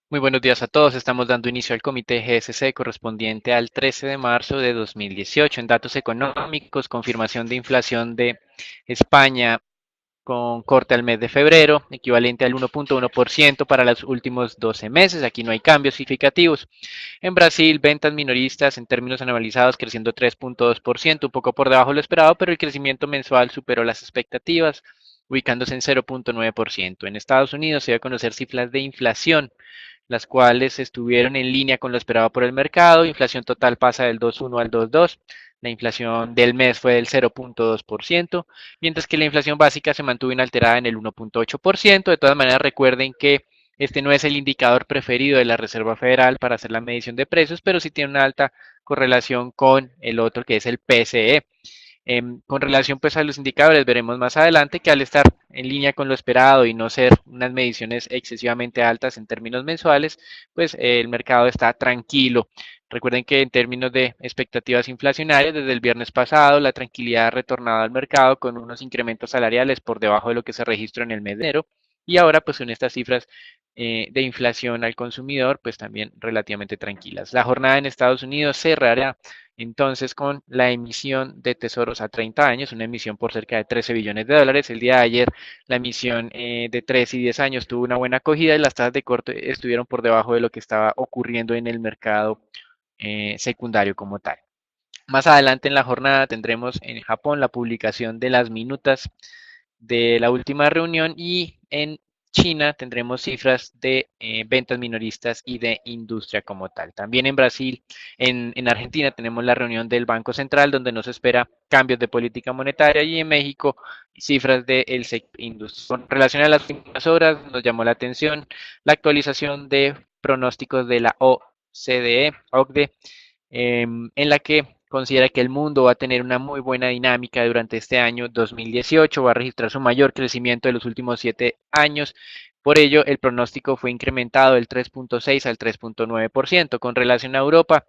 Muy buenos días a todos. Estamos dando inicio al comité GSC correspondiente al 13 de marzo de 2018. En datos económicos, confirmación de inflación de España con corte al mes de febrero, equivalente al 1.1% para los últimos 12 meses. Aquí no hay cambios significativos. En Brasil, ventas minoristas en términos anualizados creciendo 3.2%, un poco por debajo de lo esperado, pero el crecimiento mensual superó las expectativas, ubicándose en 0.9%. En Estados Unidos se dio a conocer cifras de inflación las cuales estuvieron en línea con lo esperado por el mercado. Inflación total pasa del 2.1 al 2.2. La inflación del mes fue del 0.2%, mientras que la inflación básica se mantuvo inalterada en el 1.8%. De todas maneras, recuerden que este no es el indicador preferido de la Reserva Federal para hacer la medición de precios, pero sí tiene una alta correlación con el otro que es el PCE. Con relación pues a los indicadores, veremos más adelante que al estar en línea con lo esperado y no ser unas mediciones excesivamente altas en términos mensuales, pues el mercado está tranquilo. Recuerden que en términos de expectativas inflacionarias, desde el viernes pasado, la tranquilidad ha retornado al mercado con unos incrementos salariales por debajo de lo que se registró en el mes de enero. Y ahora, pues son estas cifras de inflación al consumidor, pues también relativamente tranquilas. La jornada en Estados Unidos cerrará entonces con la emisión de tesoros a 30 años, una emisión por cerca de 13 billones de dólares. El día de ayer la emisión de 3 y 10 años tuvo una buena acogida y las tasas de corte estuvieron por debajo de lo que estaba ocurriendo en el mercado secundario como tal. Más adelante en la jornada tendremos en Japón la publicación de las minutas de la última reunión y en China tendremos cifras de ventas minoristas y de industria como tal. También en Brasil, en Argentina tenemos la reunión del Banco Central donde nos espera cambios de política monetaria y en México cifras del sector industria. Con relación a las últimas horas nos llamó la atención la actualización de pronósticos de la OCDE, en la que considera que el mundo va a tener una muy buena dinámica durante este año 2018, va a registrar su mayor crecimiento de los últimos 7 años. Por ello, el pronóstico fue incrementado del 3.6 al 3.9%. Con relación a Europa,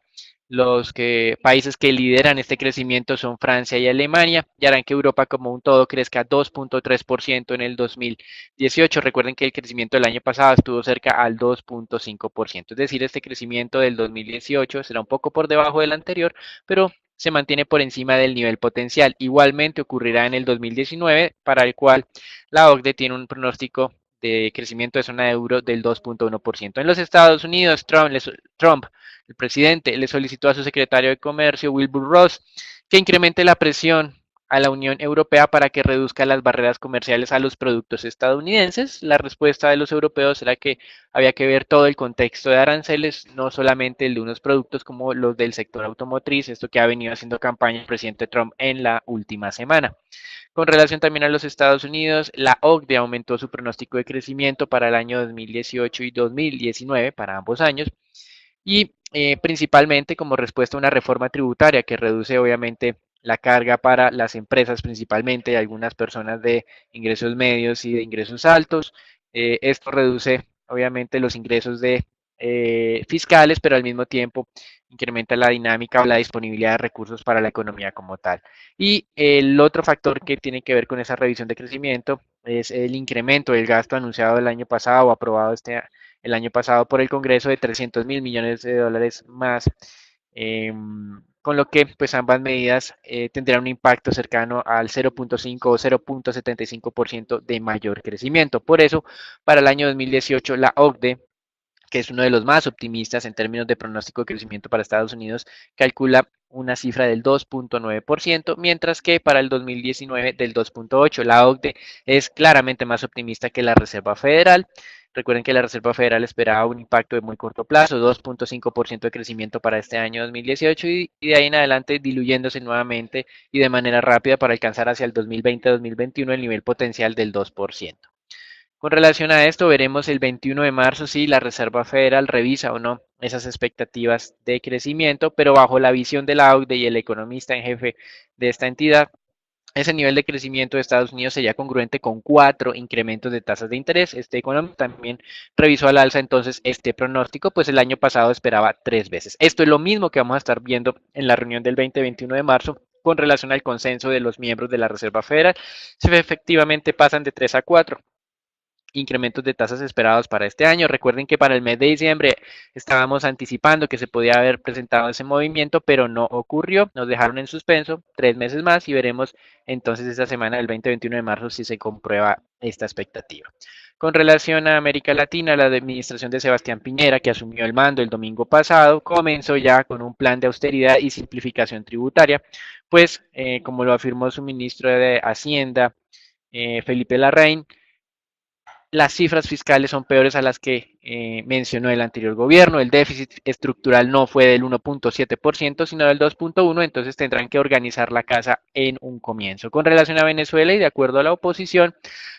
países que lideran este crecimiento son Francia y Alemania y harán que Europa como un todo crezca 2.3% en el 2018. Recuerden que el crecimiento del año pasado estuvo cerca al 2.5%. Es decir, este crecimiento del 2018 será un poco por debajo del anterior, pero se mantiene por encima del nivel potencial. Igualmente ocurrirá en el 2019, para el cual la OCDE tiene un pronóstico de crecimiento de zona euro del 2.1%. En los Estados Unidos, Trump, el presidente, le solicitó a su secretario de Comercio, Wilbur Ross, que incremente la presión a la Unión Europea para que reduzca las barreras comerciales a los productos estadounidenses. La respuesta de los europeos era que había que ver todo el contexto de aranceles, no solamente el de unos productos como los del sector automotriz, esto que ha venido haciendo campaña el presidente Trump en la última semana. Con relación también a los Estados Unidos, la OCDE aumentó su pronóstico de crecimiento para el año 2018 y 2019, para ambos años, y principalmente como respuesta a una reforma tributaria que reduce obviamente la carga para las empresas, principalmente y algunas personas de ingresos medios y de ingresos altos. Esto reduce obviamente los ingresos de fiscales, pero al mismo tiempo incrementa la dinámica o la disponibilidad de recursos para la economía como tal. Y el otro factor que tiene que ver con esa revisión de crecimiento es el incremento del gasto anunciado el año pasado o aprobado el año pasado por el Congreso de 300 mil millones de dólares más, con lo que pues ambas medidas tendrán un impacto cercano al 0.5 o 0.75% de mayor crecimiento. Por eso, para el año 2018, la OCDE, que es uno de los más optimistas en términos de pronóstico de crecimiento para Estados Unidos, calcula una cifra del 2.9%, mientras que para el 2019 del 2.8%. La OCDE es claramente más optimista que la Reserva Federal. Recuerden que la Reserva Federal esperaba un impacto de muy corto plazo, 2.5% de crecimiento para este año 2018 y de ahí en adelante diluyéndose nuevamente y de manera rápida para alcanzar hacia el 2020-2021 el nivel potencial del 2%. Con relación a esto, veremos el 21 de marzo si la Reserva Federal revisa o no esas expectativas de crecimiento, pero bajo la visión de la OCDE y el economista en jefe de esta entidad, ese nivel de crecimiento de Estados Unidos sería congruente con 4 incrementos de tasas de interés. Este economista también revisó al alza entonces este pronóstico, pues el año pasado esperaba 3 veces. Esto es lo mismo que vamos a estar viendo en la reunión del 20-21 de marzo con relación al consenso de los miembros de la Reserva Federal. Si efectivamente pasan de 3 a 4 incrementos de tasas esperados para este año. Recuerden que para el mes de diciembre estábamos anticipando que se podía haber presentado ese movimiento, pero no ocurrió. Nos dejaron en suspenso 3 meses más y veremos entonces esta semana del 20-21 de marzo si se comprueba esta expectativa. Con relación a América Latina, la administración de Sebastián Piñera, que asumió el mando el domingo pasado, comenzó ya con un plan de austeridad y simplificación tributaria, pues como lo afirmó su ministro de Hacienda, Felipe Larraín, las cifras fiscales son peores a las que mencionó el anterior gobierno. El déficit estructural no fue del 1.7%, sino del 2.1%, entonces tendrán que organizar la casa en un comienzo. Con relación a Venezuela y de acuerdo a la oposición,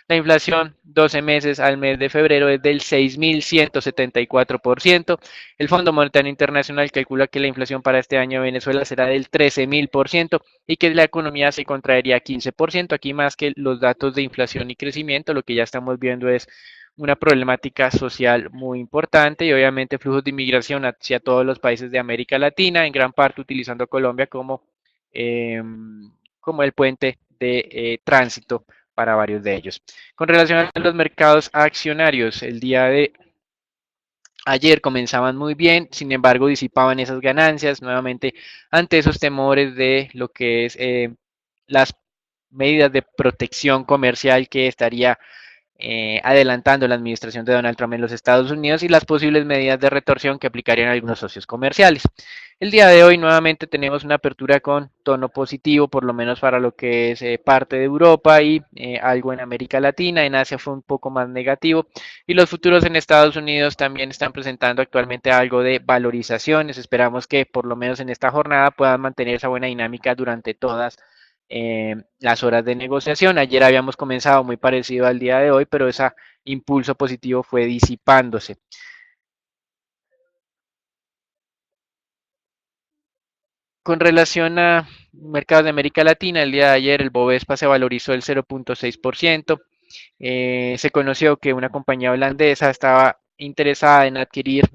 la inflación 12 meses al mes de febrero es del 6.174%. El Fondo Monetario Internacional calcula que la inflación para este año en Venezuela será del 13.000% y que la economía se contraería 15%. Aquí más que los datos de inflación y crecimiento, lo que ya estamos viendo es una problemática social muy importante y obviamente flujos de inmigración hacia todos los países de América Latina, en gran parte utilizando Colombia eh, como el puente de tránsito para varios de ellos. Con relación a los mercados accionarios, el día de ayer comenzaban muy bien, sin embargo disipaban esas ganancias nuevamente ante esos temores de lo que es las medidas de protección comercial que estaría adelantando la administración de Donald Trump en los Estados Unidos y las posibles medidas de retorsión que aplicarían algunos socios comerciales. El día de hoy nuevamente tenemos una apertura con tono positivo, por lo menos para lo que es parte de Europa y algo en América Latina. En Asia fue un poco más negativo y los futuros en Estados Unidos también están presentando actualmente algo de valorizaciones. Esperamos que por lo menos en esta jornada puedan mantener esa buena dinámica durante todas las horas de negociación. Ayer habíamos comenzado muy parecido al día de hoy, pero ese impulso positivo fue disipándose. Con relación a mercados de América Latina, el día de ayer el Bovespa se valorizó el 0.6%. Se conoció que una compañía holandesa estaba interesada en adquirir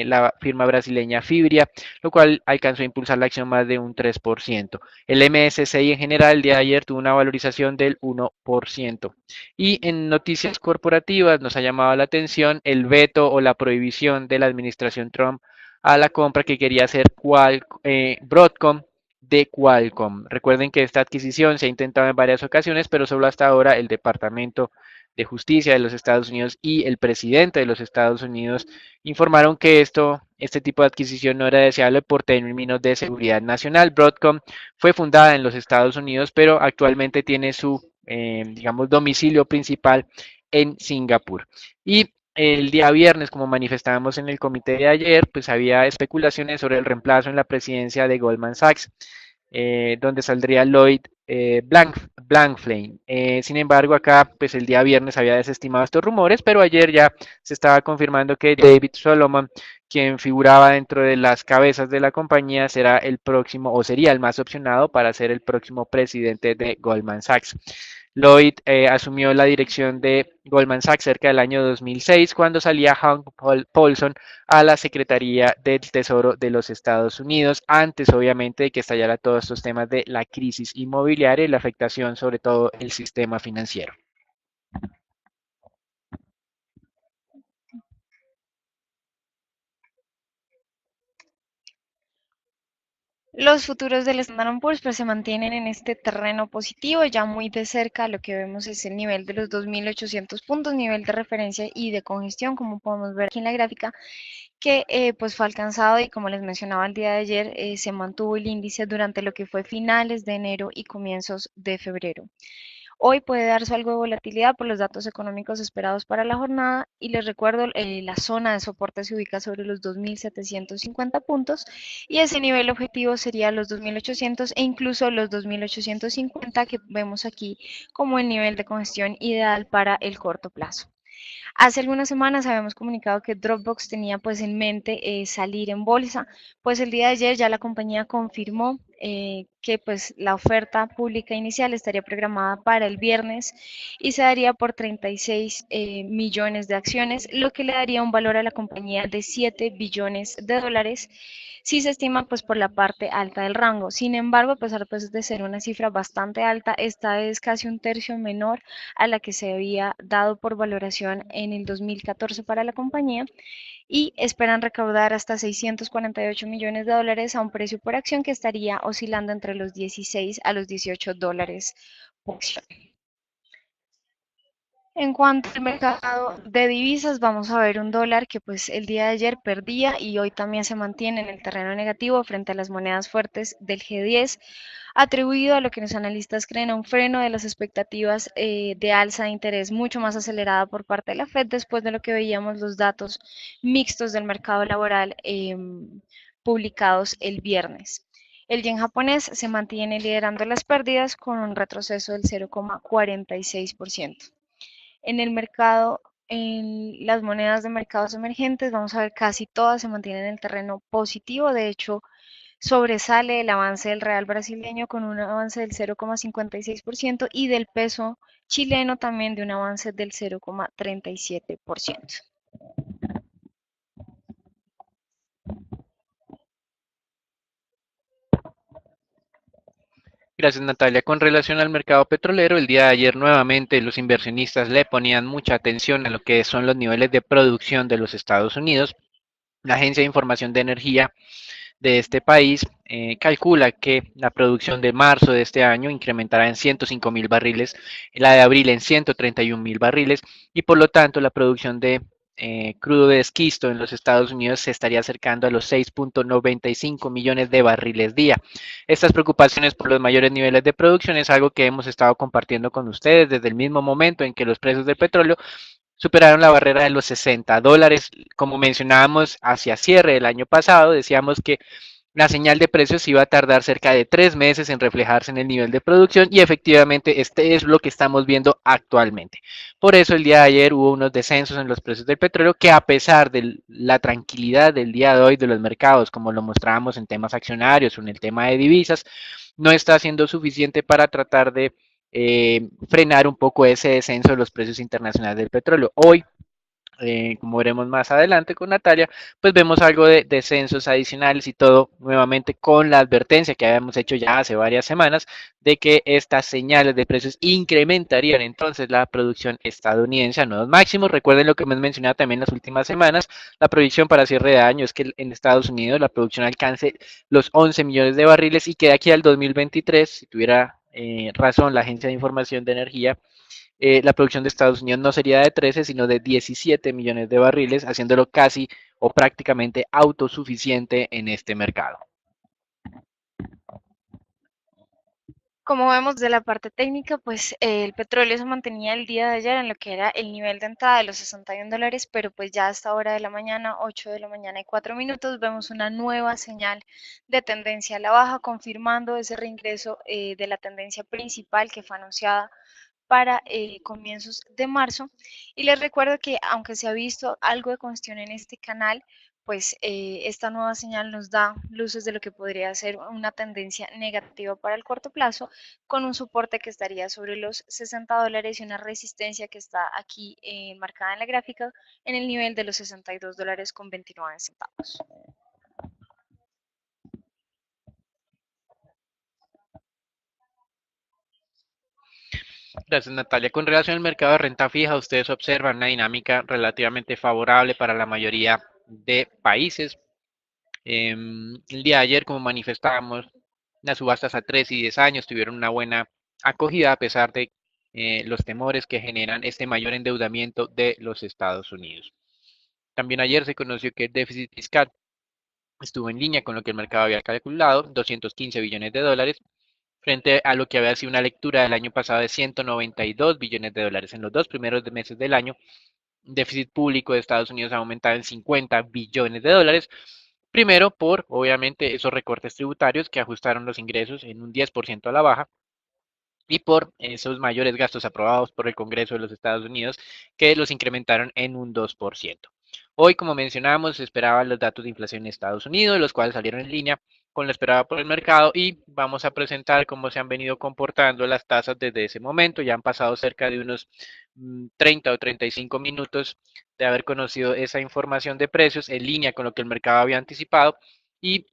la firma brasileña Fibria, lo cual alcanzó a impulsar la acción más de un 3%. El MSCI en general el día de ayer tuvo una valorización del 1%. Y en noticias corporativas nos ha llamado la atención el veto o la prohibición de la administración Trump a la compra que quería hacer Broadcom de Qualcomm. Recuerden que esta adquisición se ha intentado en varias ocasiones, pero solo hasta ahora el Departamento de Justicia de los Estados Unidos y el presidente de los Estados Unidos informaron que este tipo de adquisición no era deseable por términos de seguridad nacional. Broadcom fue fundada en los Estados Unidos, pero actualmente tiene su, digamos, domicilio principal en Singapur. Y el día viernes, como manifestábamos en el comité de ayer, pues había especulaciones sobre el reemplazo en la presidencia de Goldman Sachs, donde saldría Lloyd Blankfein. Sin embargo, acá, pues el día viernes había desestimado estos rumores, pero ayer ya se estaba confirmando que David Solomon, quien figuraba dentro de las cabezas de la compañía, será el próximo o sería el más opcionado para ser el próximo presidente de Goldman Sachs. Lloyd asumió la dirección de Goldman Sachs cerca del año 2006 cuando salía Hank Paulson a la Secretaría del Tesoro de los Estados Unidos, antes obviamente de que estallara todos estos temas de la crisis inmobiliaria y la afectación sobre todo el sistema financiero. Los futuros del Standard Poor's pues se mantienen en este terreno positivo, ya muy de cerca lo que vemos es el nivel de los 2.800 puntos, nivel de referencia y de congestión, como podemos ver aquí en la gráfica, que pues fue alcanzado y como les mencionaba el día de ayer, se mantuvo el índice durante lo que fue finales de enero y comienzos de febrero. Hoy puede darse algo de volatilidad por los datos económicos esperados para la jornada y les recuerdo, la zona de soporte se ubica sobre los 2.750 puntos y ese nivel objetivo sería los 2.800 e incluso los 2.850 que vemos aquí como el nivel de congestión ideal para el corto plazo. Hace algunas semanas habíamos comunicado que Dropbox tenía pues en mente salir en bolsa, pues el día de ayer ya la compañía confirmó que pues la oferta pública inicial estaría programada para el viernes y se daría por 36 millones de acciones, lo que le daría un valor a la compañía de 7 billones de dólares sí se estima pues por la parte alta del rango. Sin embargo, a pesar pues, de ser una cifra bastante alta, esta es casi un tercio menor a la que se había dado por valoración en el 2014 para la compañía y esperan recaudar hasta 648 millones de dólares a un precio por acción que estaría oscilando entre los 16 a los 18 dólares por acción. En cuanto al mercado de divisas, vamos a ver un dólar que pues el día de ayer perdía y hoy también se mantiene en el terreno negativo frente a las monedas fuertes del G10, atribuido a lo que los analistas creen a un freno de las expectativas de alza de interés mucho más acelerada por parte de la Fed después de lo que veíamos los datos mixtos del mercado laboral publicados el viernes. El yen japonés se mantiene liderando las pérdidas con un retroceso del 0,46%. En el mercado, en las monedas de mercados emergentes, vamos a ver casi todas se mantienen en el terreno positivo. De hecho, sobresale el avance del real brasileño con un avance del 0,56% y del peso chileno también de un avance del 0,37%. Gracias, Natalia. Con relación al mercado petrolero, el día de ayer nuevamente los inversionistas le ponían mucha atención a lo que son los niveles de producción de los Estados Unidos. La Agencia de Información de Energía de este país calcula que la producción de marzo de este año incrementará en 105.000 barriles, la de abril en 131.000 barriles y por lo tanto la producción de crudo de esquisto en los Estados Unidos se estaría acercando a los 6.95 millones de barriles día. Estas preocupaciones por los mayores niveles de producción es algo que hemos estado compartiendo con ustedes desde el mismo momento en que los precios del petróleo superaron la barrera de los $60. Como mencionábamos hacia cierre del año pasado, decíamos que la señal de precios iba a tardar cerca de 3 meses en reflejarse en el nivel de producción y efectivamente este es lo que estamos viendo actualmente. Por eso el día de ayer hubo unos descensos en los precios del petróleo que a pesar de la tranquilidad del día de hoy de los mercados, como lo mostrábamos en temas accionarios o en el tema de divisas, no está siendo suficiente para tratar de frenar un poco ese descenso de los precios internacionales del petróleo. Hoy como veremos más adelante con Natalia, pues vemos algo de descensos adicionales y todo nuevamente con la advertencia que habíamos hecho ya hace varias semanas de que estas señales de precios incrementarían entonces la producción estadounidense a nuevos máximos. Recuerden lo que hemos mencionado también las últimas semanas, la proyección para cierre de año es que en Estados Unidos la producción alcance los 11 millones de barriles y que de aquí al 2023, si tuviera razón la Agencia de Información de Energía, la producción de Estados Unidos no sería de 13, sino de 17 millones de barriles, haciéndolo casi o prácticamente autosuficiente en este mercado. Como vemos de la parte técnica, pues el petróleo se mantenía el día de ayer en lo que era el nivel de entrada de los 61 dólares, pero pues ya a esta hora de la mañana, 8 de la mañana y 4 minutos, vemos una nueva señal de tendencia a la baja, confirmando ese reingreso de la tendencia principal que fue anunciada para comienzos de marzo. Y les recuerdo que aunque se ha visto algo de congestión en este canal, pues esta nueva señal nos da luces de lo que podría ser una tendencia negativa para el corto plazo, con un soporte que estaría sobre los 60 dólares y una resistencia que está aquí marcada en la gráfica en el nivel de los 62 dólares con 29 centavos. Gracias, Natalia. Con relación al mercado de renta fija, ustedes observan una dinámica relativamente favorable para la mayoría de países. El día de ayer, como manifestábamos, las subastas a 3 y 10 años tuvieron una buena acogida a pesar de los temores que generan este mayor endeudamiento de los Estados Unidos. También ayer se conoció que el déficit fiscal estuvo en línea con lo que el mercado había calculado, 215 billones de dólares, frente a lo que había sido una lectura del año pasado de 192 billones de dólares. En los dos primeros meses del año, el déficit público de Estados Unidos ha aumentado en 50 billones de dólares. Primero por, obviamente, esos recortes tributarios que ajustaron los ingresos en un 10% a la baja y por esos mayores gastos aprobados por el Congreso de los Estados Unidos que los incrementaron en un 2%. Hoy, como mencionamos, se esperaban los datos de inflación en Estados Unidos, los cuales salieron en línea con lo esperado por el mercado y vamos a presentar cómo se han venido comportando las tasas desde ese momento. Ya han pasado cerca de unos 30 o 35 minutos de haber conocido esa información de precios en línea con lo que el mercado había anticipado y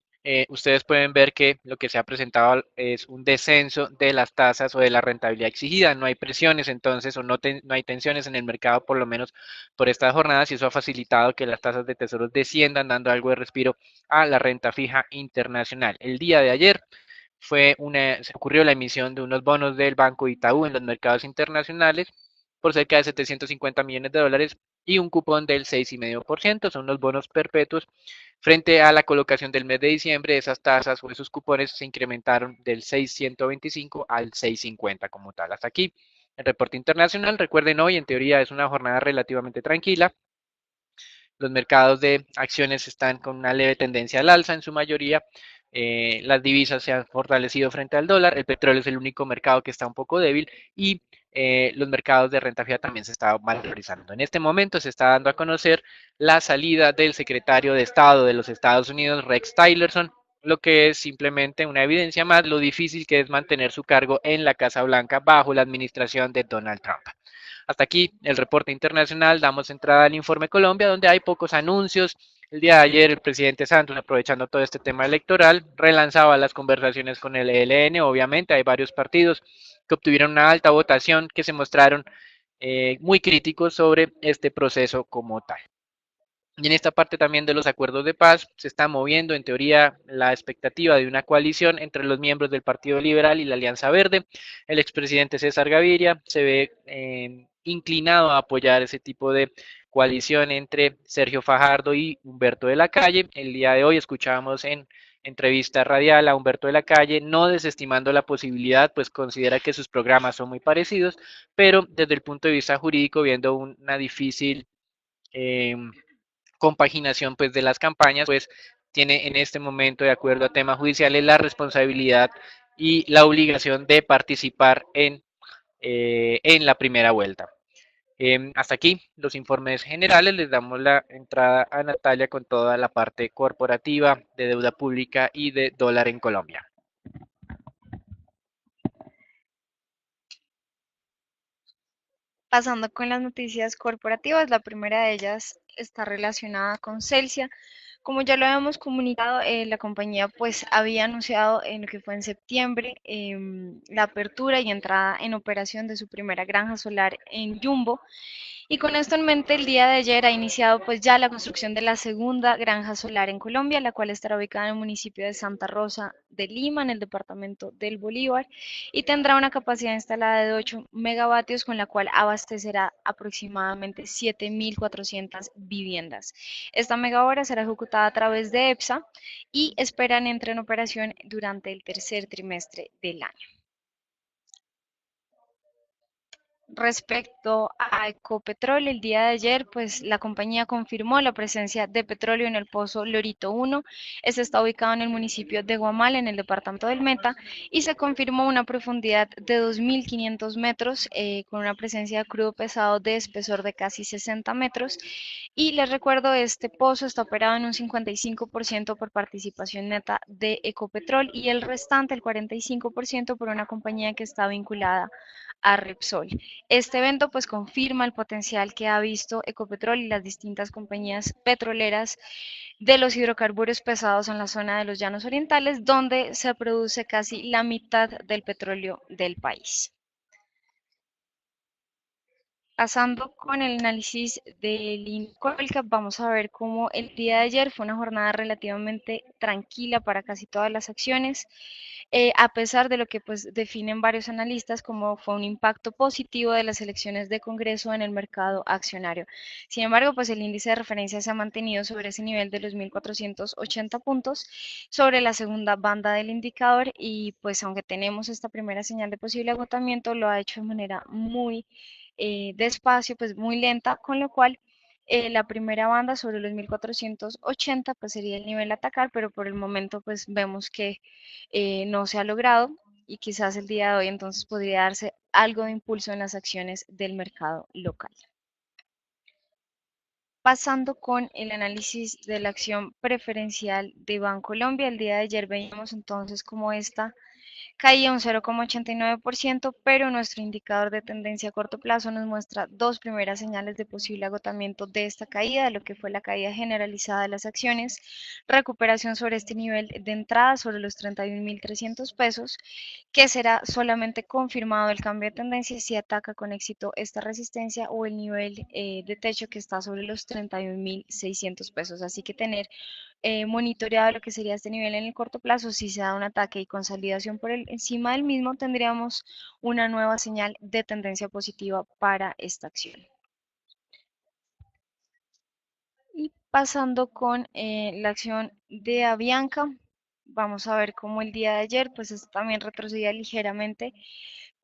ustedes pueden ver que lo que se ha presentado es un descenso de las tasas o de la rentabilidad exigida. No hay presiones entonces o no hay tensiones en el mercado, por lo menos por estas jornadas, y eso ha facilitado que las tasas de tesoros desciendan, dando algo de respiro a la renta fija internacional. El día de ayer se ocurrió la emisión de unos bonos del Banco Itaú en los mercados internacionales por cerca de 750 millones de dólares y un cupón del 6,5%. Son los bonos perpetuos. Frente a la colocación del mes de diciembre, esas tasas o esos cupones se incrementaron del 6,125 al 6,50 como tal. Hasta aquí el reporte internacional. Recuerden, hoy en teoría es una jornada relativamente tranquila. Los mercados de acciones están con una leve tendencia al alza en su mayoría. Las divisas se han fortalecido frente al dólar. El petróleo es el único mercado que está un poco débil y los mercados de renta fija también se están valorizando. En este momento se está dando a conocer la salida del secretario de Estado de los Estados Unidos, Rex Tillerson, lo que es simplemente una evidencia más lo difícil que es mantener su cargo en la Casa Blanca bajo la administración de Donald Trump. Hasta aquí el reporte internacional. Damos entrada al informe Colombia, donde hay pocos anuncios. El día de ayer el presidente Santos, aprovechando todo este tema electoral, relanzaba las conversaciones con el ELN. Obviamente hay varios partidos que obtuvieron una alta votación, que se mostraron muy críticos sobre este proceso como tal. Y en esta parte también de los acuerdos de paz se está moviendo en teoría la expectativa de una coalición entre los miembros del Partido Liberal y la Alianza Verde. El expresidente César Gaviria se ve inclinado a apoyar ese tipo de coalición entre Sergio Fajardo y Humberto de la Calle. El día de hoy escuchábamos en entrevista radial a Humberto de la Calle, no desestimando la posibilidad, pues considera que sus programas son muy parecidos, pero desde el punto de vista jurídico, viendo una difícil eh, compaginación pues de las campañas, pues tiene en este momento, de acuerdo a temas judiciales, la responsabilidad y la obligación de participar en la primera vuelta. Hasta aquí los informes generales. Les damos la entrada a Natalia con toda la parte corporativa de deuda pública y de dólar en Colombia. Pasando con las noticias corporativas, la primera de ellas está relacionada con Celsia. Como ya lo habíamos comunicado, la compañía pues había anunciado en lo que fue en septiembre la apertura y entrada en operación de su primera granja solar en Jumbo. Y con esto en mente, el día de ayer ha iniciado pues ya la construcción de la segunda granja solar en Colombia, la cual estará ubicada en el municipio de Santa Rosa de Lima, en el departamento del Bolívar, y tendrá una capacidad instalada de 8 megavatios, con la cual abastecerá aproximadamente 7.400 viviendas. Esta megahora será ejecutada a través de EPSA y esperan entrar en operación durante el tercer trimestre del año. Respecto a Ecopetrol, el día de ayer, pues la compañía confirmó la presencia de petróleo en el pozo Lorito 1. Este está ubicado en el municipio de Guamal, en el departamento del Meta, y se confirmó una profundidad de 2.500 metros, con una presencia de crudo pesado de espesor de casi 60 metros. Y les recuerdo, este pozo está operado en un 55% por participación neta de Ecopetrol y el restante, el 45%, por una compañía que está vinculada a Repsol. Este evento pues confirma el potencial que ha visto Ecopetrol y las distintas compañías petroleras de los hidrocarburos pesados en la zona de los Llanos Orientales, donde se produce casi la mitad del petróleo del país. Pasando con el análisis del Incolcap, vamos a ver cómo el día de ayer fue una jornada relativamente tranquila para casi todas las acciones, a pesar de lo que pues definen varios analistas como fue un impacto positivo de las elecciones de Congreso en el mercado accionario. Sin embargo, pues el índice de referencia se ha mantenido sobre ese nivel de los 1.480 puntos sobre la segunda banda del indicador, y pues aunque tenemos esta primera señal de posible agotamiento, lo ha hecho de manera muy despacio, pues muy lenta, con lo cual la primera banda sobre los 1.480 pues sería el nivel a atacar, pero por el momento pues vemos que no se ha logrado, y quizás el día de hoy entonces podría darse algo de impulso en las acciones del mercado local. Pasando con el análisis de la acción preferencial de Bancolombia, el día de ayer veíamos entonces cómo esta caía un 0,89%, pero nuestro indicador de tendencia a corto plazo nos muestra dos primeras señales de posible agotamiento de esta caída, lo que fue la caída generalizada de las acciones, recuperación sobre este nivel de entrada sobre los 31.300 pesos, que será solamente confirmado el cambio de tendencia si ataca con éxito esta resistencia o el nivel de techo que está sobre los 31.600 pesos. Así que tener monitoreado lo que sería este nivel en el corto plazo. Si se da un ataque y consolidación por encima del mismo, tendríamos una nueva señal de tendencia positiva para esta acción. Y pasando con la acción de Avianca, vamos a ver cómo el día de ayer, pues también retrocedía ligeramente,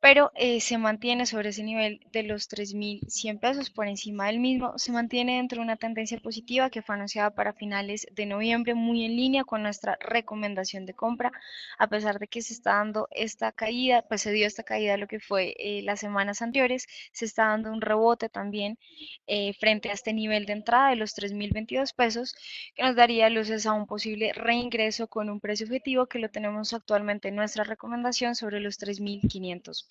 pero se mantiene sobre ese nivel de los 3.100 pesos por encima del mismo, se mantiene dentro de una tendencia positiva que fue anunciada para finales de noviembre, muy en línea con nuestra recomendación de compra, a pesar de que se está dando esta caída, pues se dio esta caída lo que fue las semanas anteriores, se está dando un rebote también frente a este nivel de entrada de los 3.022 pesos, que nos daría luces a un posible reingreso con un precio objetivo que lo tenemos actualmente en nuestra recomendación sobre los 3.500 pesos.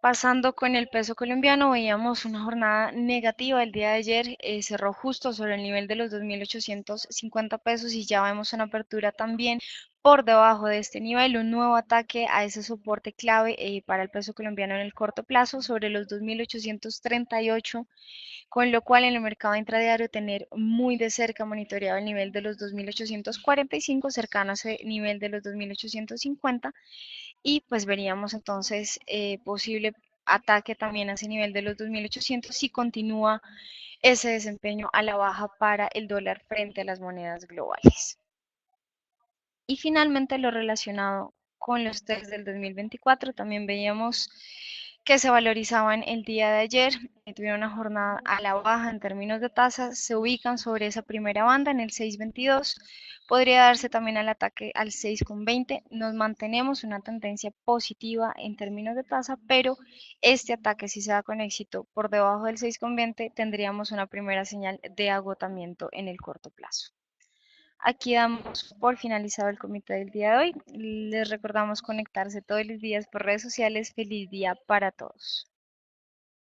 Pasando con el peso colombiano, veíamos una jornada negativa el día de ayer, cerró justo sobre el nivel de los 2.850 pesos y ya vemos una apertura también por debajo de este nivel, un nuevo ataque a ese soporte clave para el peso colombiano en el corto plazo sobre los 2.838, con lo cual en el mercado intradiario tener muy de cerca monitoreado el nivel de los 2.845, cercano a ese nivel de los 2.850, y pues veríamos entonces posible ataque también a ese nivel de los 2.800 si continúa ese desempeño a la baja para el dólar frente a las monedas globales. Y finalmente lo relacionado con los test del 2024, también veíamos que se valorizaban el día de ayer, tuvieron una jornada a la baja en términos de tasas, se ubican sobre esa primera banda en el 6.22, podría darse también al ataque al 6.20, nos mantenemos una tendencia positiva en términos de tasa, pero este ataque si se da con éxito por debajo del 6.20 tendríamos una primera señal de agotamiento en el corto plazo. Aquí damos por finalizado el comité del día de hoy. Les recordamos conectarse todos los días por redes sociales. Feliz día para todos.